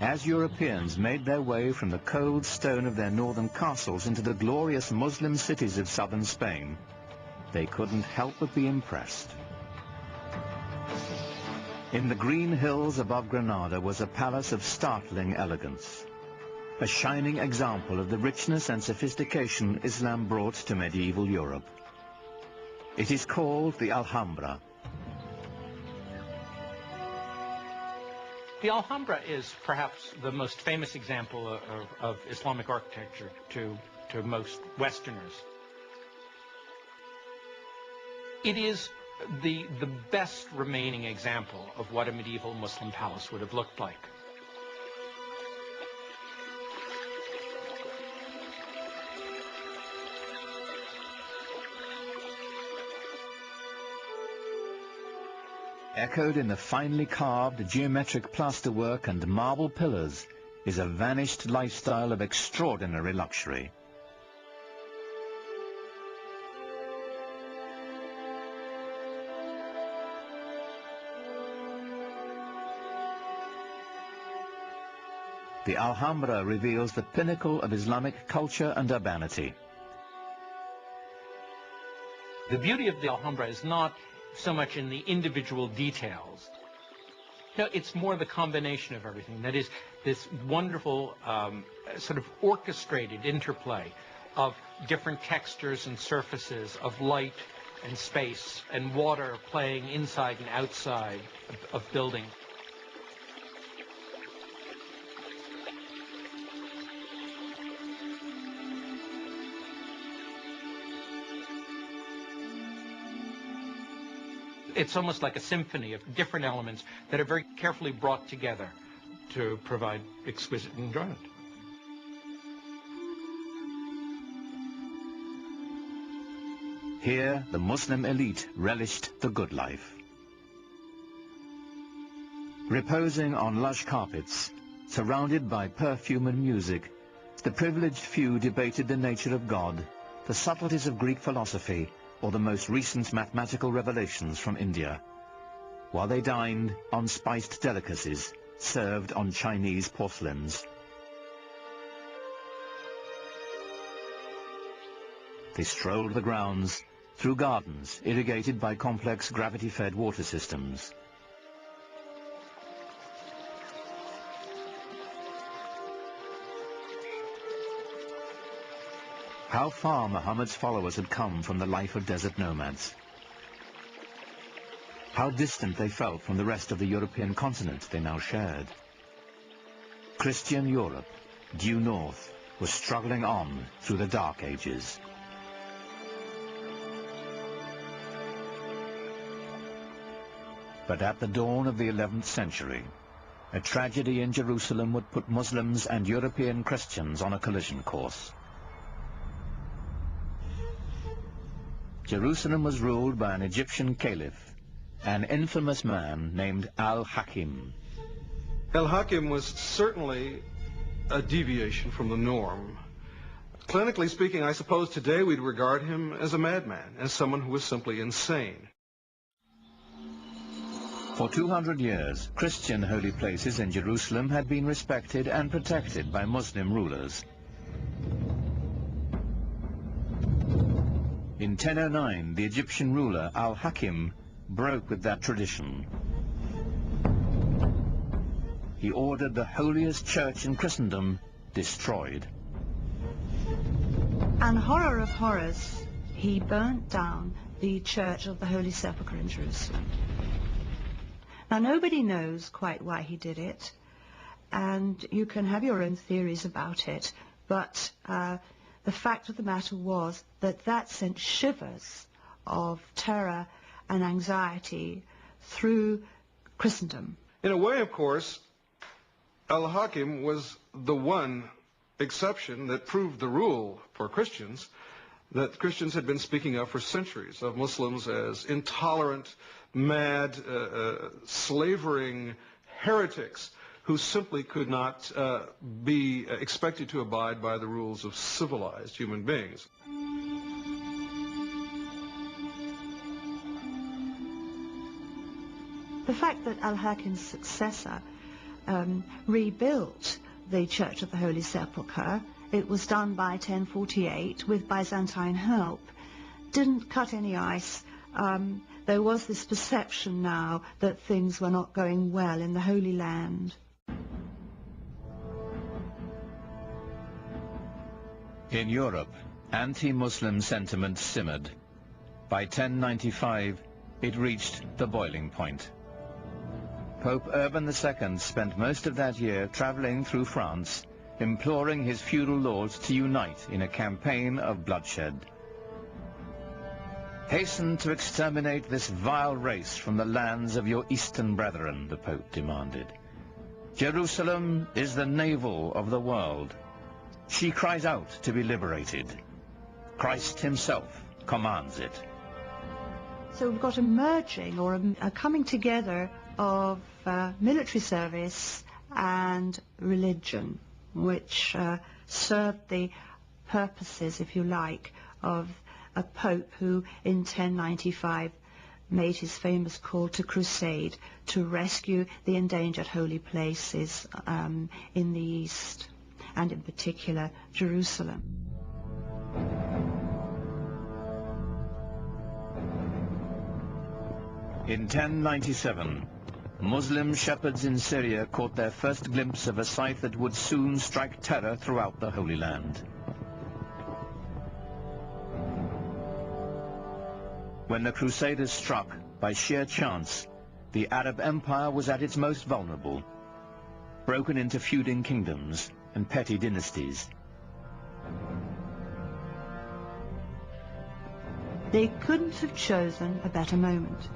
As Europeans made their way from the cold stone of their northern castles into the glorious Muslim cities of southern Spain, they couldn't help but be impressed. In the green hills above Granada was a palace of startling elegance, a shining example of the richness and sophistication Islam brought to medieval Europe. It is called the Alhambra. The Alhambra is perhaps the most famous example of Islamic architecture to most Westerners. It is the best remaining example of what a medieval Muslim palace would have looked like. Echoed in the finely carved geometric plasterwork and marble pillars is a vanished lifestyle of extraordinary luxury. The Alhambra reveals the pinnacle of Islamic culture and urbanity. The beauty of the Alhambra is not so much in the individual details. No, it's more the combination of everything. That is, this wonderful sort of orchestrated interplay of different textures and surfaces, of light and space and water playing inside and outside of buildings. It's almost like a symphony of different elements that are very carefully brought together to provide exquisite enjoyment. Here, the Muslim elite relished the good life. Reposing on lush carpets, surrounded by perfume and music, the privileged few debated the nature of God, the subtleties of Greek philosophy, or the most recent mathematical revelations from India, while they dined on spiced delicacies served on Chinese porcelains. They strolled the grounds through gardens irrigated by complex gravity-fed water systems. How far Muhammad's followers had come from the life of desert nomads. How distant they felt from the rest of the European continent they now shared. Christian Europe, due north, was struggling on through the Dark Ages. But at the dawn of the 11th century, a tragedy in Jerusalem would put Muslims and European Christians on a collision course. Jerusalem was ruled by an Egyptian caliph, an infamous man named Al-Hakim. Al-Hakim was certainly a deviation from the norm. Clinically speaking, I suppose today we'd regard him as a madman, as someone who was simply insane. For 200 years, Christian holy places in Jerusalem had been respected and protected by Muslim rulers. In 1009, the Egyptian ruler Al-Hakim broke with that tradition. He ordered the holiest church in Christendom destroyed. And horror of horrors, he burnt down the Church of the Holy Sepulchre in Jerusalem. Now, nobody knows quite why he did it, and you can have your own theories about it, but the fact of the matter was that that sent shivers of terror and anxiety through Christendom. In a way, of course, Al-Hakim was the one exception that proved the rule for Christians that Christians had been speaking of for centuries, of Muslims as intolerant, mad, slavering heretics who simply could not be expected to abide by the rules of civilized human beings. The fact that Al-Hakim's successor rebuilt the Church of the Holy Sepulchre. It was done by 1048 with Byzantine help. Didn't cut any ice. There was this perception now that things were not going well in the Holy Land. In Europe, anti-Muslim sentiment simmered. By 1095, it reached the boiling point. Pope Urban II spent most of that year traveling through France, imploring his feudal lords to unite in a campaign of bloodshed. Hasten to exterminate this vile race from the lands of your eastern brethren, the Pope demanded. Jerusalem is the navel of the world. She cries out to be liberated. Christ himself commands it. So we've got a merging or a coming together of military service and religion, which served the purposes, if you like, of a pope who in 1095 made his famous call to crusade to rescue the endangered holy places in the East, and in particular Jerusalem. In 1097, Muslim shepherds in Syria caught their first glimpse of a sight that would soon strike terror throughout the Holy Land. When the Crusaders struck, by sheer chance, the Arab Empire was at its most vulnerable, broken into feuding kingdoms and petty dynasties. They couldn't have chosen a better moment,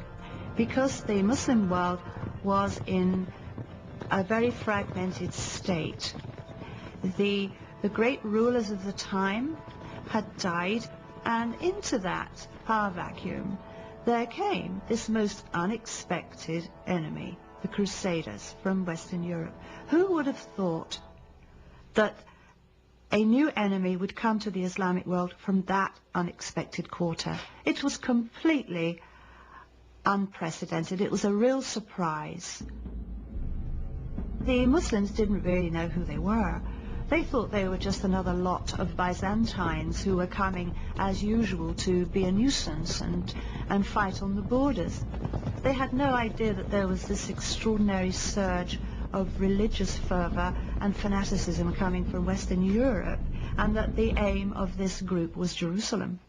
because the Muslim world was in a very fragmented state. The great rulers of the time had died, and into that power vacuum there came this most unexpected enemy, the Crusaders from Western Europe. Who would have thought that a new enemy would come to the Islamic world from that unexpected quarter? It was completely unprecedented. It was a real surprise. The Muslims didn't really know who they were. They thought they were just another lot of Byzantines who were coming, as usual, to be a nuisance and fight on the borders. They had no idea that there was this extraordinary surge of religious fervor and fanaticism coming from Western Europe, and that the aim of this group was Jerusalem.